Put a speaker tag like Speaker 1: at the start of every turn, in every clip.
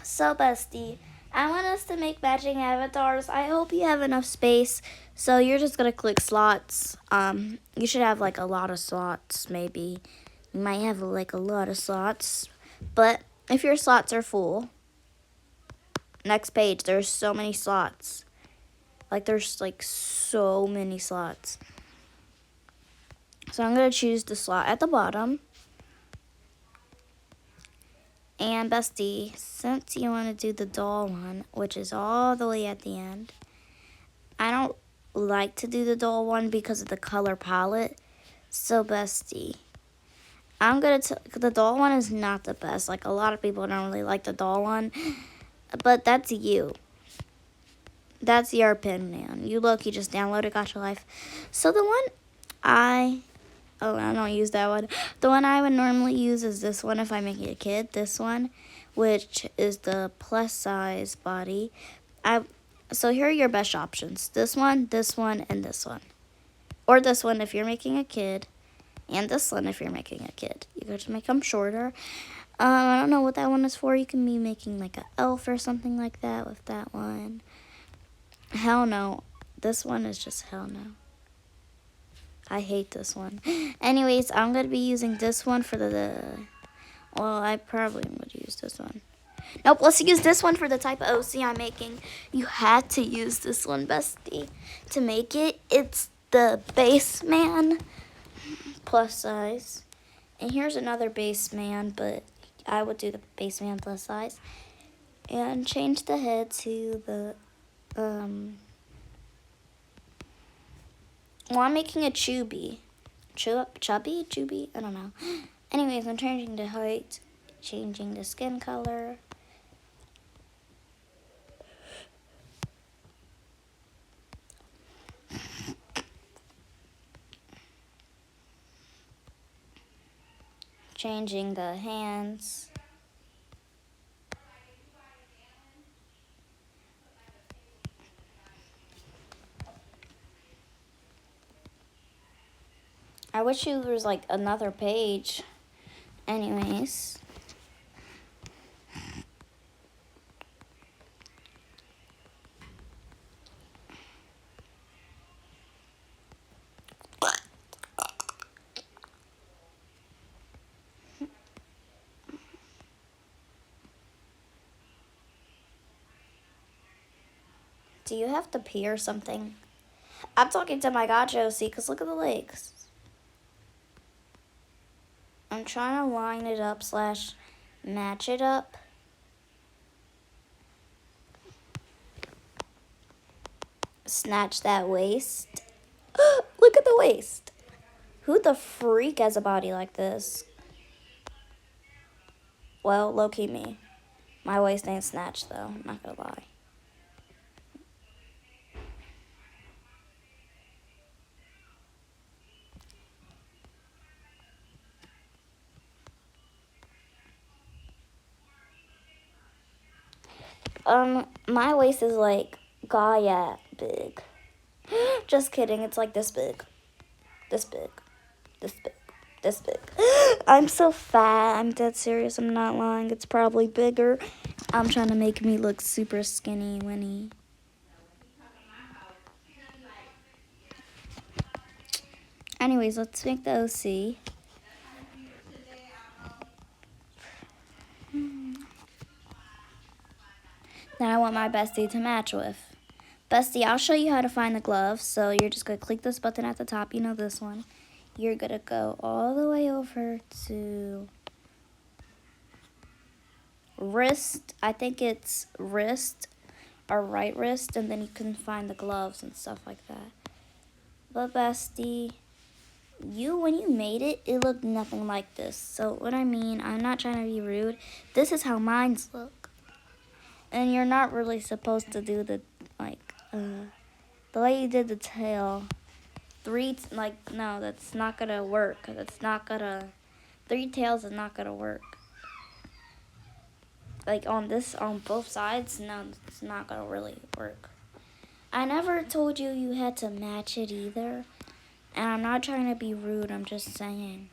Speaker 1: So, bestie, I want us to make matching avatars. I hope you have enough space. So you're just gonna click slots. You should have like a lot of slots, maybe. You might have like a lot of slots. But if your slots are full, next page, there's so many slots. Like there's like so many slots. So I'm gonna choose the slot at the bottom. And bestie, since you want to do the doll one, which is all the way at the end, I don't like to do the doll one because of the color palette. So bestie, the doll one is not the best. Like a lot of people don't really like the doll one, but that's you. That's your opinion. You just downloaded Gotcha Life. So the one I I don't use that one. The one I would normally use is this one if I'm making a kid. This one, which is the plus size body. So here are your best options. This one, and this one. Or this one if you're making a kid. And this one if you're making a kid. You go to make them shorter. I don't know what that one is for. You can be making like an elf or something like that with that one. Hell no. This one is just hell no. I hate this one. Anyways, I'm going to be using this one for well, I probably would use this one. Nope, let's use this one for the type of OC I'm making. You had to use this one, bestie, to make it. It's the base man plus size. And here's another base man, but I would do the base man plus size. And change the head to the, well, I'm making a chubby. Chubby? I don't know. Anyways, I'm changing the height, changing the skin color. Changing the hands. I wish there was like another page. Anyways. Do you have to pee or something? I'm talking to my god Josie, because look at the legs. I'm trying to line it up / match it up. Snatch that waist. Look at the waist. Who the freak has a body like this? Well, low-key me. My waist ain't snatched, though. I'm not gonna lie. My waist is like Gaia big. Just kidding, it's like this big. This big. This big. This big. I'm so fat. I'm dead serious. I'm not lying. It's probably bigger. I'm trying to make me look super skinny winny. Anyways, let's make the OC. Then I want my bestie to match with. Bestie, I'll show you how to find the gloves. So you're just going to click this button at the top. You know this one. You're going to go all the way over to wrist. I think it's wrist or right wrist. And then you can find the gloves and stuff like that. But bestie, when you made it, it looked nothing like this. So what I mean, I'm not trying to be rude. This is how mine's look. And you're not really supposed to do the way you did the tail. No, that's not gonna work. Three tails is not gonna work. Like on both sides, no, it's not gonna really work. I never told you had to match it either. And I'm not trying to be rude, I'm just saying.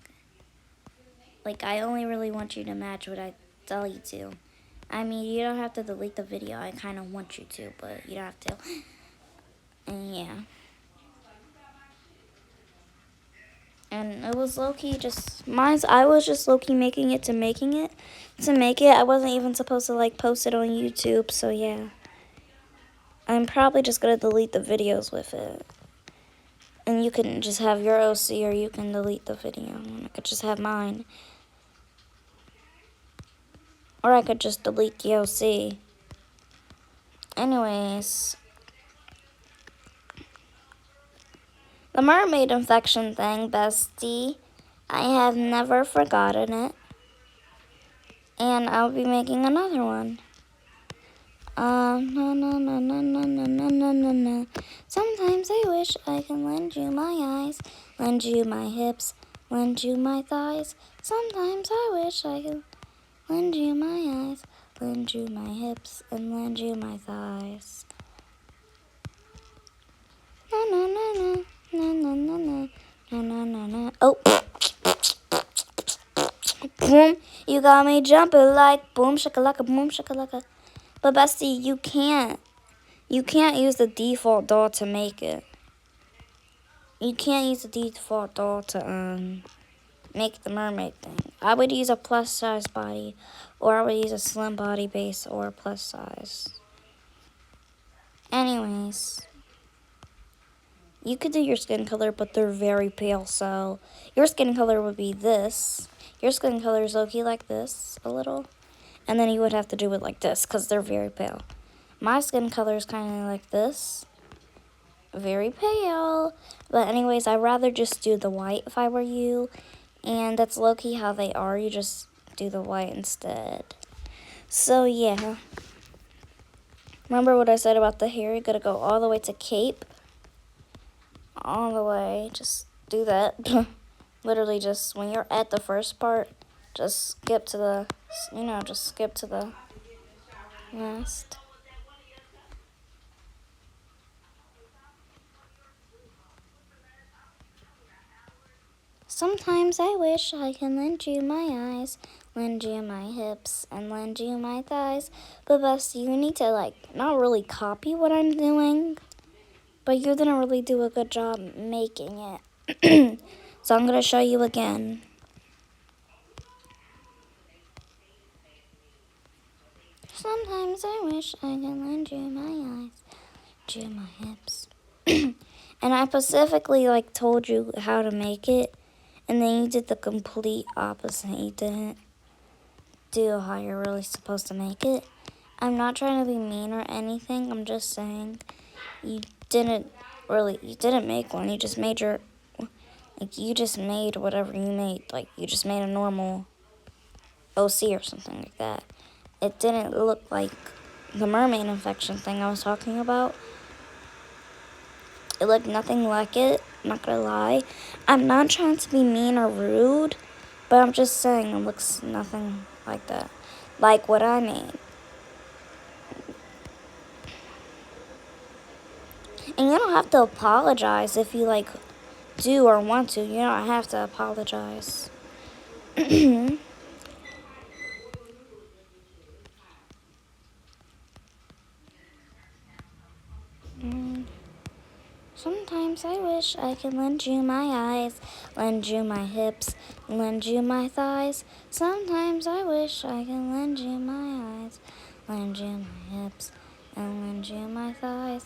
Speaker 1: Like, I only really want you to match what I tell you to. I mean, you don't have to delete the video. I kind of want you to, but you don't have to. And yeah. And it was low-key just, I was just low-key making it to make it. I wasn't even supposed to, like, post it on YouTube, so yeah. I'm probably just going to delete the videos with it. And you can just have your OC, or you can delete the video. And I could just have mine. Or I could just delete the OC. Anyways. The mermaid infection thing, bestie. I have never forgotten it. And I'll be making another one. No, no, no, no, no, no, no, no, no, no. Sometimes I wish I can lend you my eyes, lend you my hips, lend you my thighs. Sometimes I wish I could lend you my eyes, lend you my hips, and lend you my thighs. No, no, no, no, no, no, no, no, no, no, no, no. Oh, boom! You got me jumping like boom shakalaka, boom shakalaka. But bestie, you can't use the default doll to make it. You can't use the default doll to make the mermaid thing. I would use a plus size body, or I would use a slim body base or plus size. Anyways, you could do your skin color, but they're very pale, so your skin color would be this. Your skin color is low-key like this, a little. And then you would have to do it like this, because they're very pale. My skin color is kind of like this. Very pale. But anyways, I'd rather just do the white if I were you. And that's low-key how they are. You just do the white instead. So, yeah. Remember what I said about the hair? You're going to go all the way to cape. All the way. Just do that. Literally just, when you're at the first part, just skip to the, just skip to the last. Sometimes I wish I can lend you my eyes, lend you my hips, and lend you my thighs. But best, you need to, like, not really copy what I'm doing, but you didn't really do a good job making it. So I'm going to show you again. Sometimes I wish I can lend you my eyes, lend you my hips. And I specifically, like, told you how to make it. And then you did the complete opposite. You didn't do how you're really supposed to make it. I'm not trying to be mean or anything. I'm just saying you didn't make one. You just made you just made whatever you made. Like, you just made a normal OC or something like that. It didn't look like the mermaid infection thing I was talking about. It looked nothing like it, not gonna lie. I'm not trying to be mean or rude, but I'm just saying it looks nothing like that. Like what I made. And you don't have to apologize if you, like, do or want to. You don't have to apologize. Sometimes I wish I could lend you my eyes, lend you my hips, lend you my thighs. Sometimes I wish I could lend you my eyes, lend you my hips, and lend you my thighs.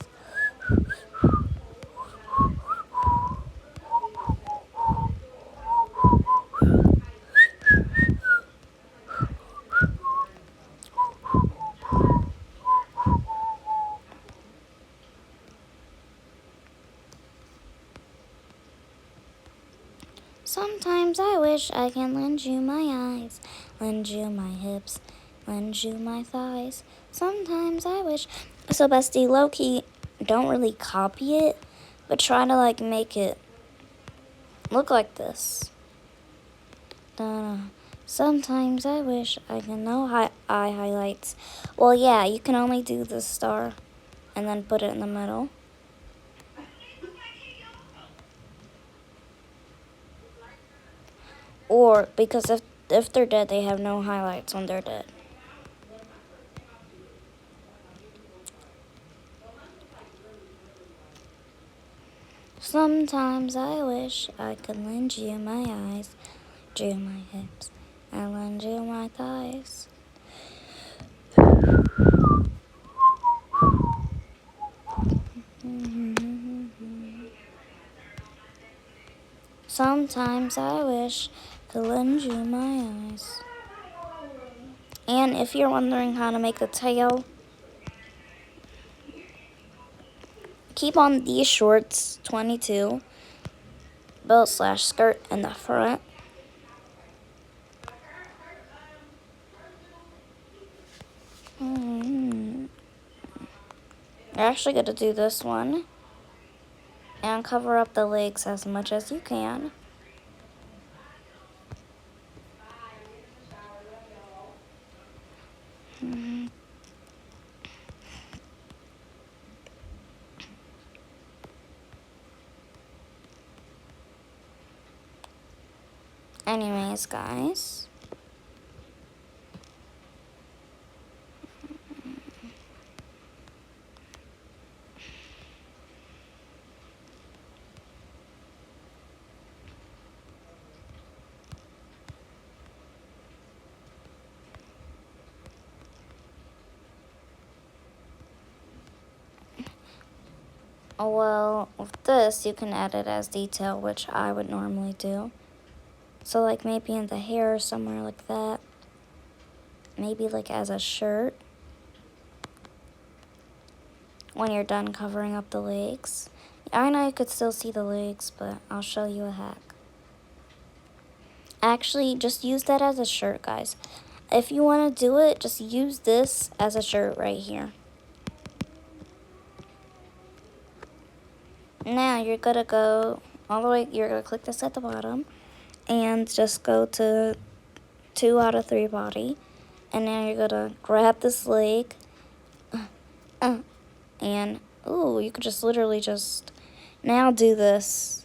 Speaker 1: Sometimes I wish I can lend you my eyes, lend you my hips, lend you my thighs. Sometimes I wish. So bestie, low-key, don't really copy it, but try to, like, make it look like this. Sometimes I wish I can know eye highlights. Well, yeah, you can only do the star and then put it in the middle. Or, because if they're dead, they have no highlights when they're dead. Sometimes I wish I could lend you my eyes, do my hips, and lend you my thighs. Sometimes I wish I could lend you my eyes. And if you're wondering how to make the tail, keep on these shorts, 22, belt/skirt in the front. You're actually going to do this one and cover up the legs as much as you can. Anyways, guys. Well, with this, you can add it as detail, which I would normally do. So, like, maybe in the hair or somewhere like that. Maybe, like, as a shirt. When you're done covering up the legs. I know you could still see the legs, but I'll show you a hack. Actually, just use that as a shirt, guys. If you want to do it, just use this as a shirt right here. Now you're going to go all the way, you're going to click this at the bottom and just go to 2 out of 3 body. And now you're going to grab this leg and, ooh, you could just literally just now do this.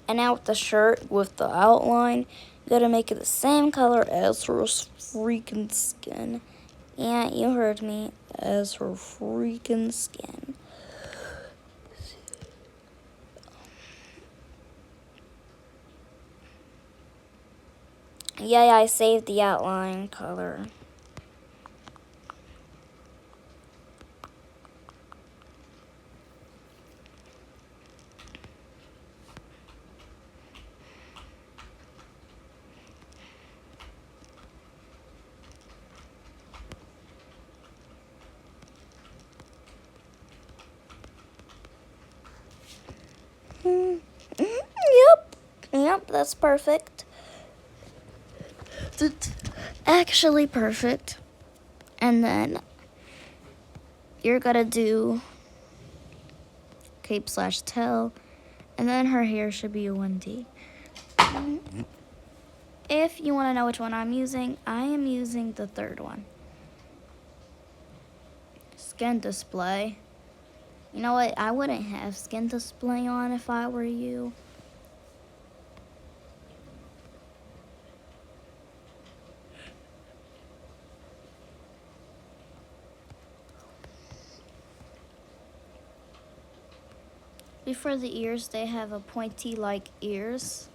Speaker 1: And now with the shirt, with the outline, you gotta make it the same color as her freaking skin. Yeah, you heard me, as her freaking skin. Yeah, I saved the outline color. Yep, that's perfect. That's actually perfect. And then you're gonna do cape/tail, and then her hair should be a 1D. If you want to know which one I'm using, I am using the third one. Skin display. You know what? I wouldn't have skin display on if I were you. Before the ears, they have a pointy like ears.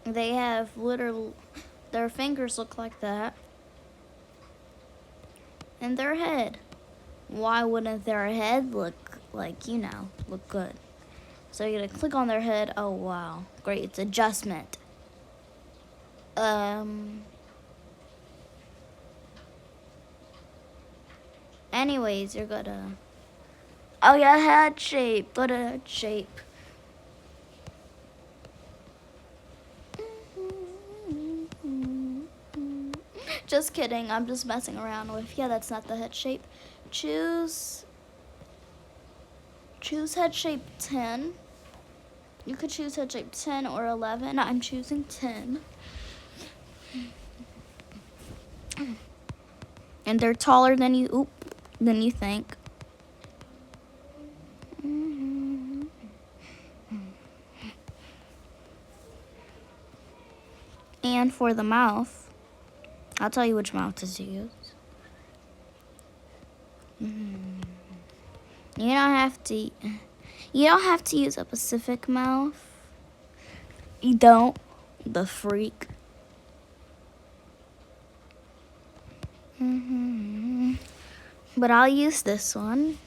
Speaker 1: They have literal, their fingers look like that. And their head. Why wouldn't their head look like, you know, look good? So you're gonna click on their head. Oh wow, great, it's adjustment. Anyways, you're gonna, oh yeah, head shape, go to head shape. Just kidding, I'm just messing around with, yeah, that's not the head shape. Choose head shape 10. You could choose head shape 10 or 11. I'm choosing 10. And they're taller than you think. And for the mouth, I'll tell you which mouth to use. You don't have to. You don't have to use a specific mouth. You don't. The freak. But I'll use this one.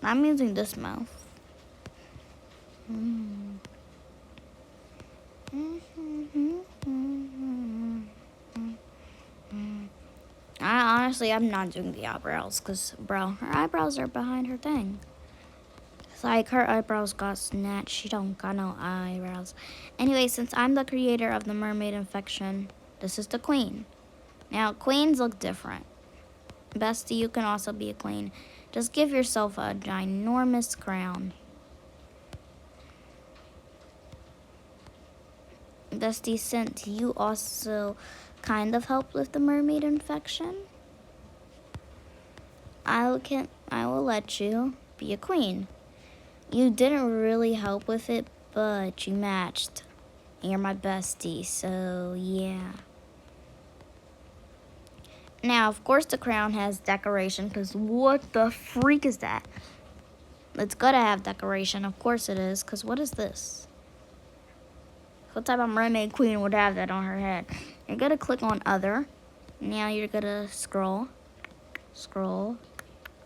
Speaker 1: I'm using this mouth. I'm not doing the eyebrows because, bro, her eyebrows are behind her thing. It's like her eyebrows got snatched. She don't got no eyebrows. Anyway, since I'm the creator of the mermaid infection, this is the queen. Now, queens look different. Bestie, you can also be a queen. Just give yourself a ginormous crown. Bestie, since you also kind of helped with the mermaid infection, I will let you be a queen. You didn't really help with it, but you matched. You're my bestie, so yeah. Now, of course, the crown has decoration, because what the freak is that? It's gotta have decoration. Of course it is, because what is this? What type of mermaid queen would have that on her head? You're gonna click on other. Now you're gonna scroll, scroll,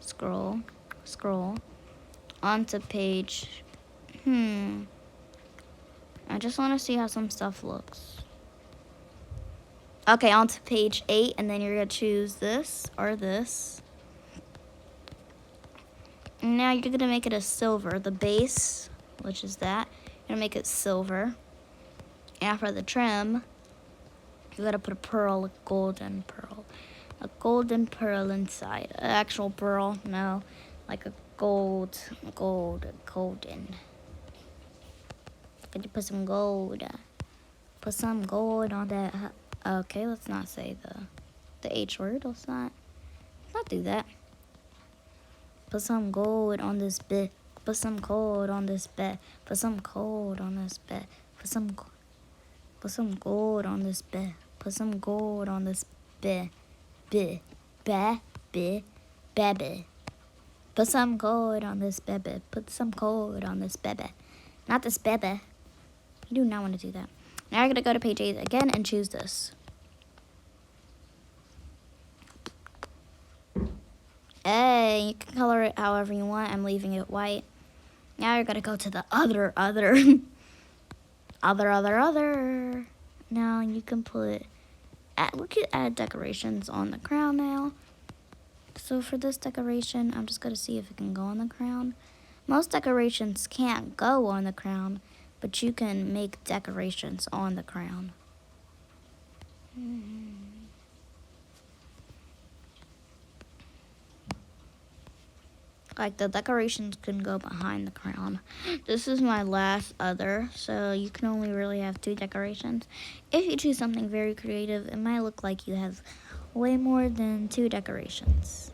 Speaker 1: scroll, scroll onto page. I just want to see how some stuff looks. Okay, onto page 8, and then you're gonna choose this or this. And now you're gonna make it a silver. The base, which is that, you're gonna make it silver. And for the trim, you gotta put a pearl, a golden pearl. A golden pearl inside. An actual pearl, no. Like a golden. Could you put some gold? Put some gold on that. Okay, let's not say the H word. Let's not do that. Put some gold on this bed. Put some gold on this bed. Put some gold on this bed. Put some gold on this bed. Put some gold on this bed. Baby. Put some gold on this baby. Put some gold on this baby. Not this baby. You do not want to do that. Now you're going to go to page 8 again and choose this. Hey, you can color it however you want. I'm leaving it white. Now you're going to go to the other. Other. Now you can we could add decorations on the crown now. So for this decoration, I'm just going to see if it can go on the crown. Most decorations can't go on the crown, but you can make decorations on the crown. Like the decorations can go behind the crown. This is my last other, so you can only really have 2 decorations. If you choose something very creative, it might look like you have way more than 2 decorations.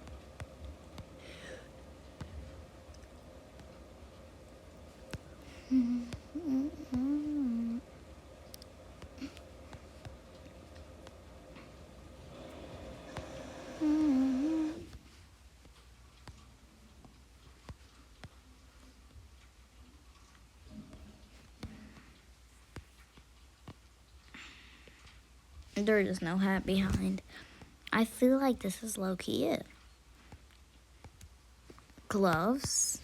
Speaker 1: There is no hat behind. I feel like this is low-key it. Gloves.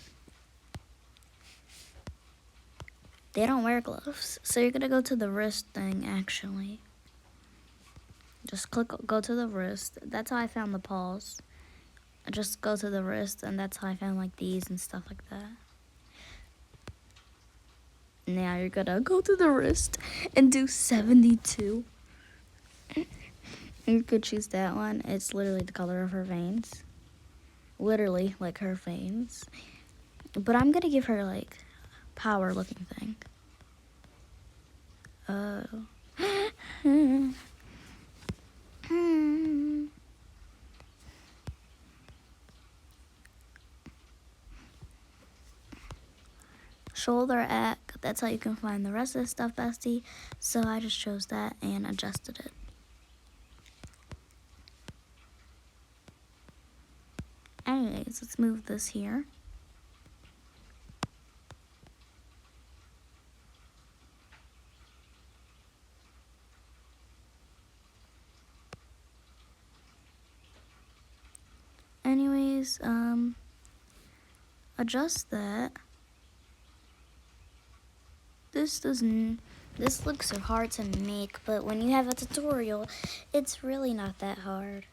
Speaker 1: They don't wear gloves. So you're going to go to the wrist thing, actually. Just go to the wrist. That's how I found the paws. Just go to the wrist, and that's how I found like these and stuff like that. Now you're going to go to the wrist and do 72. You could choose that one. It's literally the color of her veins. Literally, like her veins. But I'm gonna give her, like, power looking thing. Oh. Shoulder at, that's how you can find the rest of the stuff, bestie. So I just chose that and adjusted it. Anyways, let's move this here. Anyways, adjust that. This looks so hard to make, but when you have a tutorial, it's really not that hard.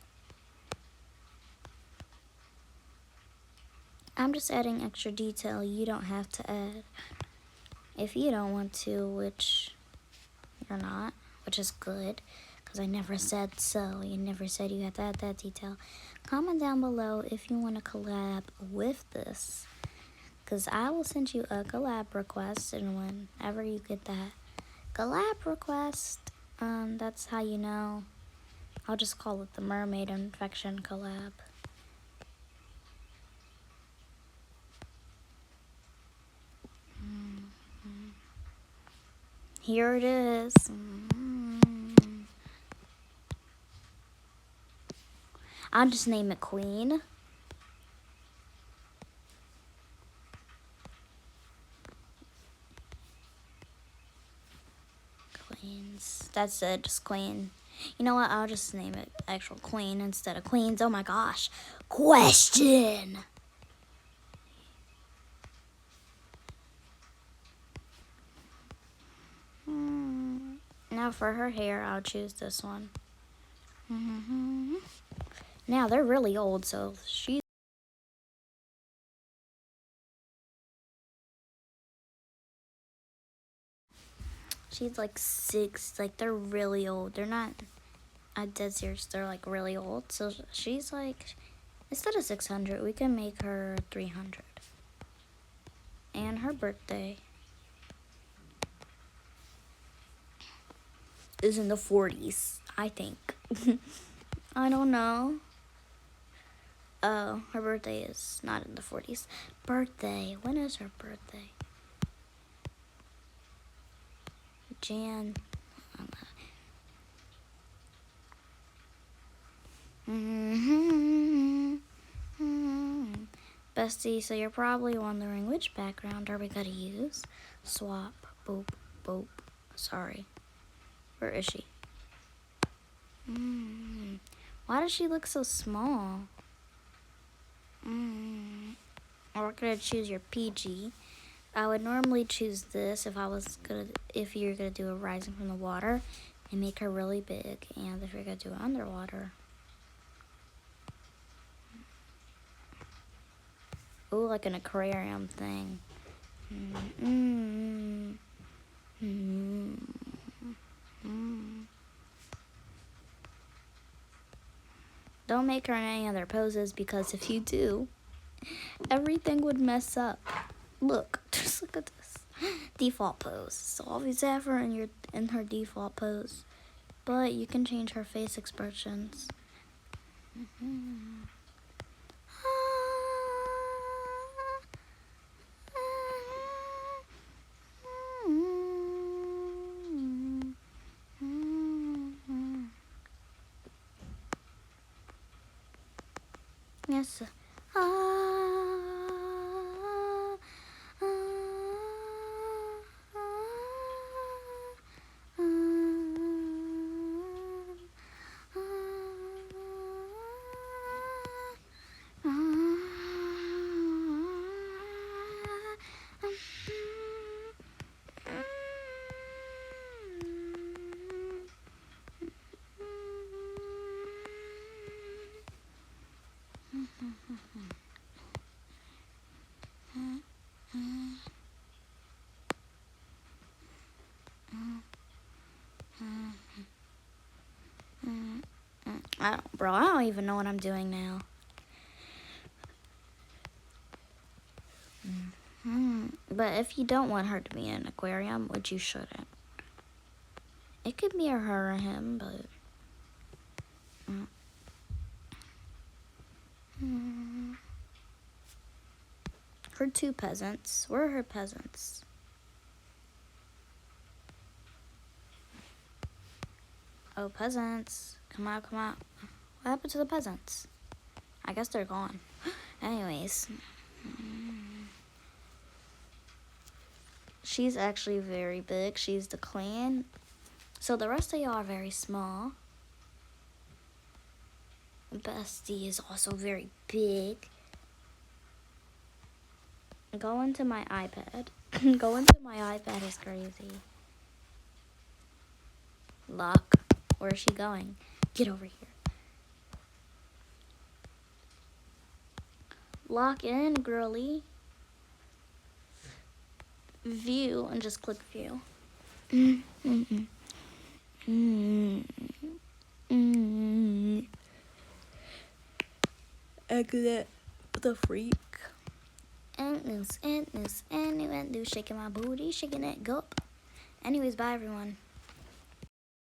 Speaker 1: I'm just adding extra detail you don't have to add. If you don't want to, which you're not, which is good, because I never said so. You never said you had to add that detail. Comment down below if you want to collab with this, because I will send you a collab request, and whenever you get that collab request, that's how you know. I'll just call it the Mermaid Infection collab. Here it is. I'll just name it Queen. Queens. That's it, just Queen. You know what? I'll just name it actual Queen instead of Queens. Oh my gosh. Question. Now for her hair, I'll choose this one. Now they're really old, so she's like 6. Like, they're really old. They're not, I'm dead serious, they're like really old. So she's like, instead of 600, we can make her 300. And her birthday is in the 40s, I think. I don't know. Oh, her birthday is not in the 40s. Birthday. When is her birthday? Jan. Bestie, so you're probably wondering which background are we gonna use? Swap. Boop. Boop. Sorry. Where is she? Why does she look so small? We're gonna choose your PG. I would normally choose this if you're gonna do a rising from the water and make her really big, and if you're gonna do underwater. Ooh, like an aquarium thing. Don't make her in any other poses, because if you do, everything would mess up. Look, just look at this. Default pose. So always have her in her default pose. But you can change her face expressions. Yes. Bro, I don't even know what I'm doing now. But if you don't want her to be in an aquarium, which you shouldn't. It could be a her or him, but... Her two peasants. Where are her peasants? Oh, peasants. Come out, come out. What happened to the peasants? I guess they're gone. Anyways. She's actually very big. She's the clan. So the rest of y'all are very small. Bestie is also very big. Go into my iPad. Go into my iPad is crazy. Lock. Where is she going? Get over here. Lock in, girly. View, and just click view. Exit the freak. And shaking my booty, shaking that gup. Anyways, bye everyone.